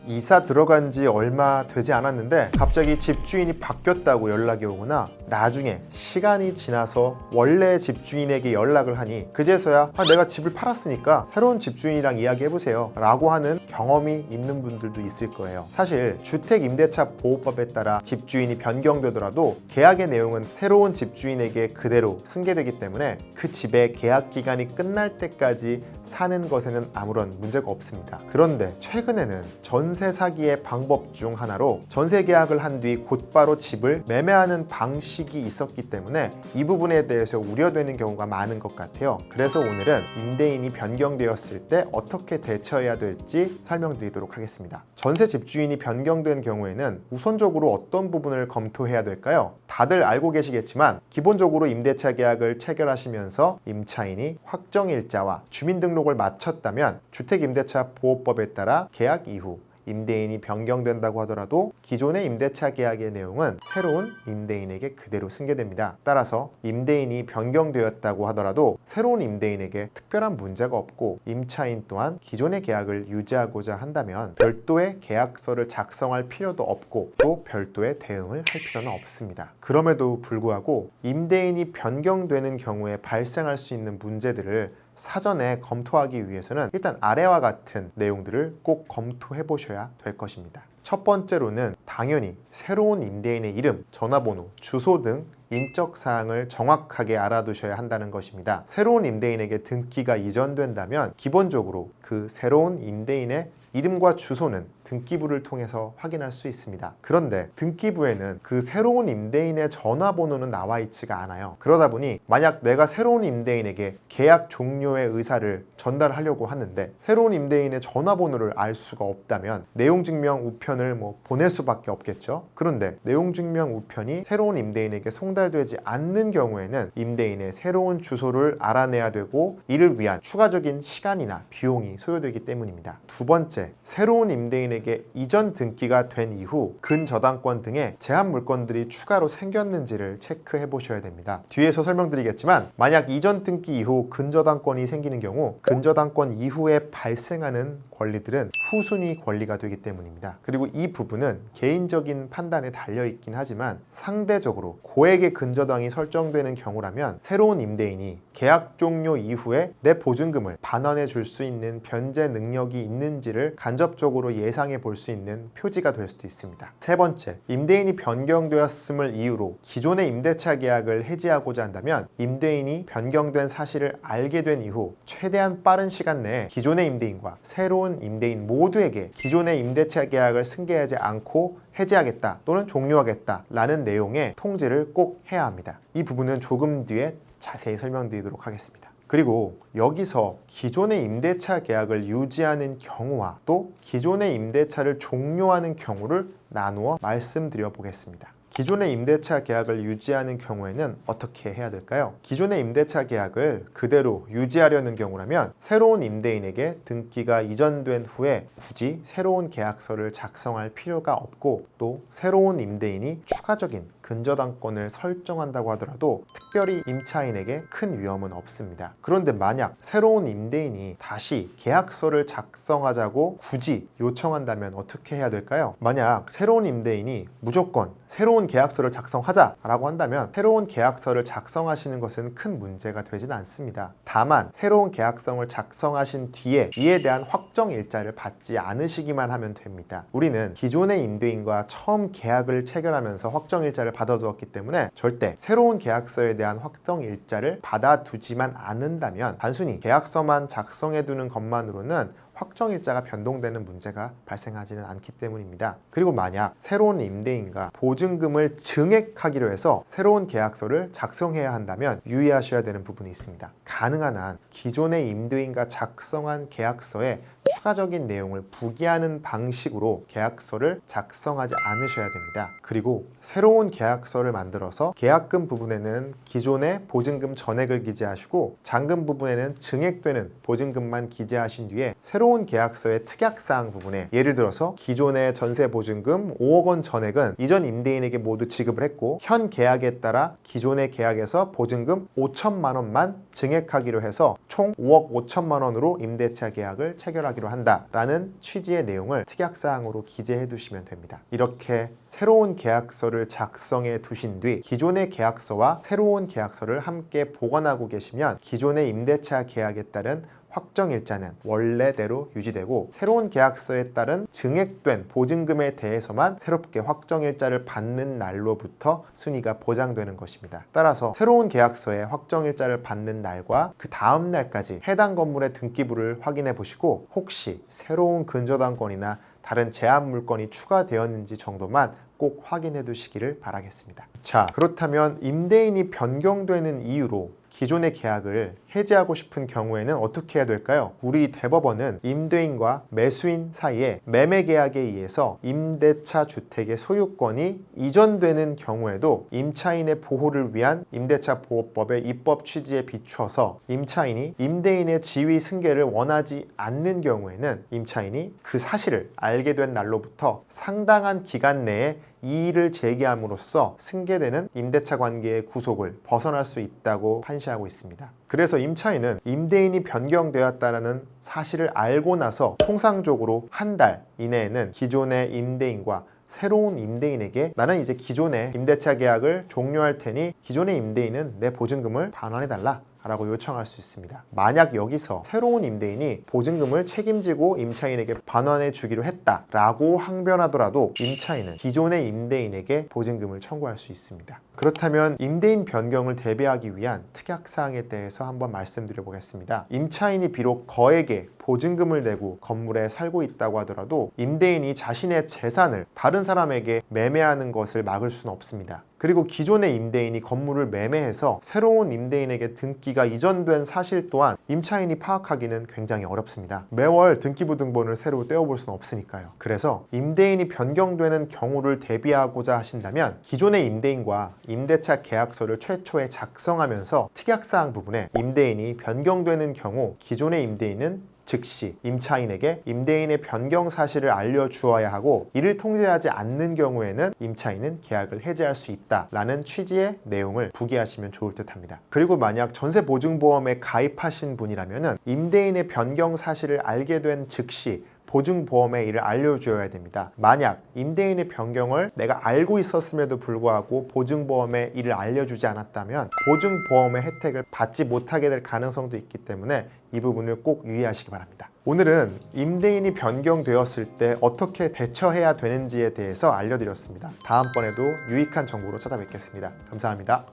이사 들어간 지 얼마 되지 않았는데 갑자기 집주인이 바뀌었다고 연락이 오거나 나중에 시간이 지나서 원래 집주인에게 연락을 하니 그제서야 내가 집을 팔았으니까 새로운 집주인이랑 이야기해보세요 라고 하는 경험이 있는 분들도 있을 거예요. 사실 주택임대차보호법에 따라 집주인이 변경되더라도 계약의 내용은 새로운 집주인에게 그대로 승계되기 때문에 그 집의 계약 기간이 끝날 때까지 사는 것에는 아무런 문제가 없습니다. 그런데 최근에는 전세 사기의 방법 중 하나로 전세 계약을 한 뒤 곧바로 집을 매매하는 방식이 있었기 때문에 이 부분에 대해서 우려되는 경우가 많은 것 같아요. 그래서 오늘은 임대인이 변경되었을 때 어떻게 대처해야 될지 설명드리도록 하겠습니다. 전세 집주인이 변경된 경우에는 우선적으로 어떤 부분을 검토해야 될까요? 다들 알고 계시겠지만 기본적으로 임대차 계약을 체결하시면서 임차인이 확정일자와 주민등록을 마쳤다면 주택임대차보호법에 따라 계약 이후 임대인이 변경된다고 하더라도 기존의 임대차 계약의 내용은 새로운 임대인에게 그대로 승계됩니다. 따라서 임대인이 변경되었다고 하더라도 새로운 임대인에게 특별한 문제가 없고 임차인 또한 기존의 계약을 유지하고자 한다면 별도의 계약서를 작성할 필요도 없고 또 별도의 대응을 할 필요는 없습니다. 그럼에도 불구하고 임대인이 변경되는 경우에 발생할 수 있는 문제들을 사전에 검토하기 위해서는 일단 아래와 같은 내용들을 꼭 검토해 보셔야 될 것입니다. 첫 번째로는 당연히 새로운 임대인의 이름, 전화번호, 주소 등 인적 사항을 정확하게 알아두셔야 한다는 것입니다. 새로운 임대인에게 등기가 이전된다면 기본적으로 그 새로운 임대인의 이름과 주소는 등기부를 통해서 확인할 수 있습니다. 그런데 등기부에는 그 새로운 임대인의 전화번호는 나와 있지가 않아요. 그러다 보니 만약 내가 새로운 임대인에게 계약 종료의 의사를 전달하려고 하는데 새로운 임대인의 전화번호를 알 수가 없다면 내용증명 우편을 보낼 수밖에 없겠죠. 그런데 내용증명 우편이 새로운 임대인에게 송달되지 않는 경우에는 임대인의 새로운 주소를 알아내야 되고 이를 위한 추가적인 시간이나 비용이 소요되기 때문입니다. 두 번째, 새로운 임대인에게 이전 등기가 된 이후 근저당권 등의 제한 물건들이 추가로 생겼는지를 체크해 보셔야 됩니다. 뒤에서 설명드리겠지만 만약 이전 등기 이후 근저당권이 생기는 경우 근저당권 이후에 발생하는 권리들은 후순위 권리가 되기 때문입니다. 그리고 이 부분은 개인적인 판단에 달려있긴 하지만 상대적으로 고액의 근저당이 설정되는 경우라면 새로운 임대인이 계약 종료 이후에 내 보증금을 반환해 줄 수 있는 변제 능력이 있는지를 간접적으로 예상해 볼 수 있는 표지가 될 수도 있습니다. 세 번째, 임대인이 변경되었음을 이유로 기존의 임대차 계약을 해지하고자 한다면 임대인이 변경된 사실을 알게 된 이후 최대한 빠른 시간 내에 기존의 임대인과 새로운 임대인 모두에게 기존의 임대차 계약을 승계하지 않고 해지하겠다 또는 종료하겠다 라는 내용의 통지를 꼭 해야 합니다. 이 부분은 조금 뒤에 자세히 설명드리도록 하겠습니다. 그리고 여기서 기존의 임대차 계약을 유지하는 경우와 또 기존의 임대차를 종료하는 경우를 나누어 말씀드려 보겠습니다. 기존의 임대차 계약을 유지하는 경우에는 어떻게 해야 될까요? 기존의 임대차 계약을 그대로 유지하려는 경우라면 새로운 임대인에게 등기가 이전된 후에 굳이 새로운 계약서를 작성할 필요가 없고 또 새로운 임대인이 추가적인 근저당권을 설정한다고 하더라도 특별히 임차인에게 큰 위험은 없습니다. 그런데 만약 새로운 임대인이 다시 계약서를 작성하자고 굳이 요청한다면 어떻게 해야 될까요? 만약 새로운 임대인이 무조건 새로운 계약서를 작성하자라고 한다면 새로운 계약서를 작성하시는 것은 큰 문제가 되진 않습니다. 다만 새로운 계약서를 작성하신 뒤에 이에 대한 확정 일자를 받지 않으시기만 하면 됩니다. 우리는 기존의 임대인과 처음 계약을 체결하면서 확정 일자를 받아두었기 때문에 절대 새로운 계약서에 대한 확정 일자를 받아두지만 않는다면 단순히 계약서만 작성해두는 것만으로는 확정일자가 변동되는 문제가 발생하지는 않기 때문입니다. 그리고 만약 새로운 임대인과 보증금을 증액하기로 해서 새로운 계약서를 작성해야 한다면 유의하셔야 되는 부분이 있습니다. 가능한 한 기존의 임대인과 작성한 계약서에 추가적인 내용을 부기하는 방식으로 계약서를 작성하지 않으셔야 됩니다. 그리고 새로운 계약서를 만들어서 계약금 부분에는 기존의 보증금 전액을 기재하시고 잔금 부분에는 증액되는 보증금만 기재하신 뒤에 새로운 계약서의 특약사항 부분에 예를 들어서 기존의 전세 보증금 5억 원 전액은 이전 임대인에게 모두 지급을 했고 현 계약에 따라 기존의 계약에서 보증금 5천만 원만 증액하기로 해서 총 5억 5천만 원으로 임대차 계약을 체결하기 처리하기로 한다라는 취지의 내용을 특약사항으로 기재해 두시면 됩니다. 이렇게 새로운 계약서를 작성해 두신 뒤 기존의 계약서와 새로운 계약서를 함께 보관하고 계시면 기존의 임대차 계약에 따른 확정일자는 원래대로 유지되고 새로운 계약서에 따른 증액된 보증금에 대해서만 새롭게 확정일자를 받는 날로부터 순위가 보장되는 것입니다. 따라서 새로운 계약서에 확정일자를 받는 날과 그 다음 날까지 해당 건물의 등기부를 확인해 보시고 혹시 새로운 근저당권이나 다른 제한 물건이 추가되었는지 정도만 꼭 확인해 두시기를 바라겠습니다. 자, 그렇다면 임대인이 변경되는 이유로 기존의 계약을 해지하고 싶은 경우에는 어떻게 해야 될까요? 우리 대법원은 임대인과 매수인 사이에 매매 계약에 의해서 임대차 주택의 소유권이 이전되는 경우에도 임차인의 보호를 위한 임대차 보호법의 입법 취지에 비추어서 임차인이 임대인의 지위 승계를 원하지 않는 경우에는 임차인이 그 사실을 알게 된 날로부터 상당한 기간 내에 이의를 제기함으로써 승계되는 임대차 관계의 구속을 벗어날 수 있다고 판시하고 있습니다. 그래서 임차인은 임대인이 변경되었다는 사실을 알고 나서 통상적으로 한 달 이내에는 기존의 임대인과 새로운 임대인에게 나는 이제 기존의 임대차 계약을 종료할 테니 기존의 임대인은 내 보증금을 반환해달라 라고 요청할 수 있습니다. 만약 여기서 새로운 임대인이 보증금을 책임지고 임차인에게 반환해 주기로 했다라고 항변하더라도 임차인은 기존의 임대인에게 보증금을 청구할 수 있습니다. 그렇다면 임대인 변경을 대비하기 위한 특약사항에 대해서 한번 말씀드려 보겠습니다. 임차인이 비록 거액의 보증금을 내고 건물에 살고 있다고 하더라도 임대인이 자신의 재산을 다른 사람에게 매매하는 것을 막을 수는 없습니다. 그리고 기존의 임대인이 건물을 매매해서 새로운 임대인에게 등기가 이전된 사실 또한 임차인이 파악하기는 굉장히 어렵습니다. 매월 등기부 등본을 새로 떼어볼 수는 없으니까요. 그래서 임대인이 변경되는 경우를 대비하고자 하신다면 기존의 임대인과 임대차 계약서를 최초에 작성하면서 특약사항 부분에 임대인이 변경되는 경우 기존의 임대인은 즉시 임차인에게 임대인의 변경 사실을 알려주어야 하고 이를 통제하지 않는 경우에는 임차인은 계약을 해지할 수 있다라는 취지의 내용을 부기하시면 좋을 듯합니다. 그리고 만약 전세보증보험에 가입하신 분이라면 임대인의 변경 사실을 알게 된 즉시 보증보험에 이를 알려줘야 됩니다. 만약 임대인의 변경을 내가 알고 있었음에도 불구하고 보증보험에 이를 알려주지 않았다면 보증보험의 혜택을 받지 못하게 될 가능성도 있기 때문에 이 부분을 꼭 유의하시기 바랍니다. 오늘은 임대인이 변경되었을 때 어떻게 대처해야 되는지에 대해서 알려드렸습니다. 다음번에도 유익한 정보로 찾아뵙겠습니다. 감사합니다.